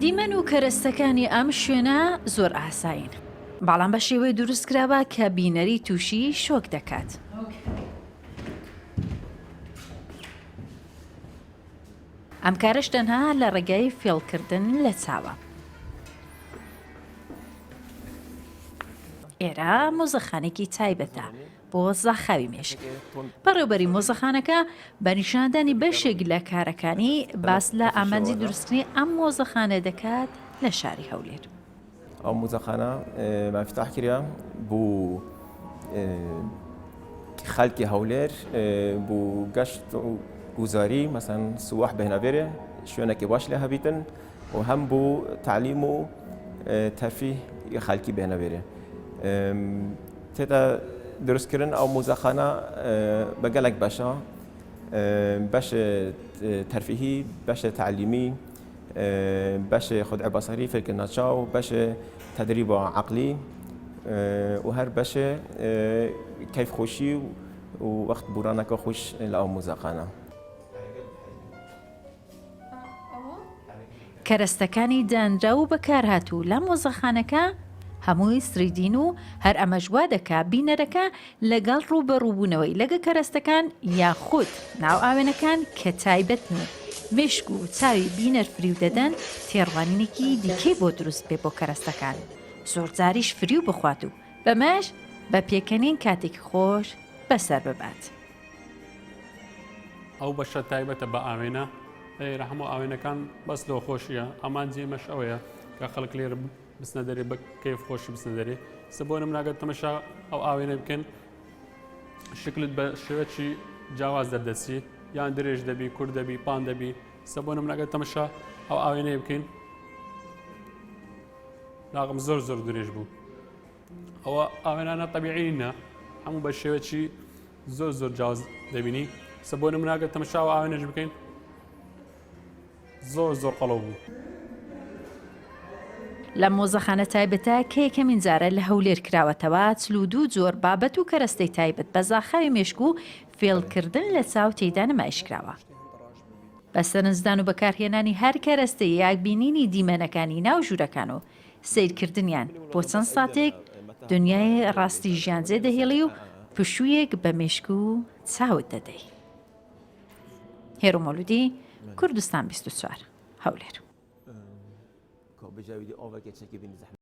دیمەن و کەرەستەکانی ئەم شوێنە زۆر ئاساین، بەڵام بە شێوەی دروستکراوە کە بینەری تووشی شۆک دەکات. ئەم کارش تەنها لە ڕێگای فێڵکردن لە چاوە. ئێرە مۆزەخانێکی تایبەتە بۆ زاخاوی مێشک. بەڕێوەبەری مۆزەخانەکە بە نیشاندانی بەشێک لە کارەکانی باس لە ئامانجی دروستکردنی ئەم مۆزەخانە دەکات لە شاری هەولێر. ئەو مۆزەخانە مەفتاح کرا بوو خەڵکی هەولێر بوو گەشت و گوزاری مەسەن سواح بهێنەبێرێ شوێنێکی باش لێ هەبیتن و هەم بوو تعلیم و تەرفیه خەڵکی بهێنەبێرێ. تێدا دروستکردن ئەو مۆزەخانە بە گەلێک بەشە، بەش تەرفیهی، بەش تعلیمی، بەش خودع بەسەری فێرکردنە چاو، بەش تدریب عقلی و هەر بەش کەیف خۆشی و وەخت بورانەکە خۆش لە ئەو مۆزەخانە. کەرەستەکانی دانرا و بەکارهاتوو لە مۆزەخانەکە هەمووی سریدین و هەر ئەمەش وا دەکا بینەرەکە لەگەڵ ڕوبەڕووبوونەوەی لەگە کەرەستەکان یاخود ناو ئاوێنەکان کە تایبەتن و مێشک و چاوی بینەر فریو دەدەن تێڕوانینێکی دیکەی بۆ دروست بێ بۆ کەرەستەکان، زۆر جاریش فریو بخوات و بەمەش بە پێکەنین کاتێکی خۆش بەسەر ببات. ئەو بەشە تایبەتە بە ئاوێنە لێرە هەموو ئاوێنەکان بەس لەوە خۆشیە، ئەمان جێمەش ئەوەیە کە خەڵک لێرە بستنە دەرێ بە کەیف خۆشی بستنە دەرێ. سە بۆ نموناگەت تەمەشا ئەو ئاوێنە بکەن شکلت بە شێوەیەکی جیاواز دەردەچی، یان درێژ دەبی، کورد دەبی، پان دەبی. سە بۆ نموناگەت تەمەشا ئەو ئاوێنەیە بکەین لاغم زۆر زۆر درێژ بوو. ئەوە ئاوێنانە تەبیعی نە، هەموو بە شێوەیەکی زۆر زۆر جیاواز دەبینی. سە بۆ نموناگەت تەمەشا ئەو ئاوێنەش بکەین زۆر زۆر قەڵەو بوو. لە مۆزەخانە تایبەتە کە یەکەمین جارە لە هەولێر کراوەتەوە 42 جۆر بابەت و کەرەستەی تایبەت بە زاخاوی مێشک و فێڵکردن لە چاو تێیدا نمایشکراوە. بە سەرنجدان و بەکارهێنانی هەر کەرەستەی یاکبینینی دیمەنەکانی ناو ژوورەکان و سیرکردنیان بۆ چەند ساتێک دنیای ڕاستی ژیانجێ دەهێڵی و پشوویەک بە مێشک و چاوت دەدەی. هێرو مۆلودی، کوردستان 24 هەولێر.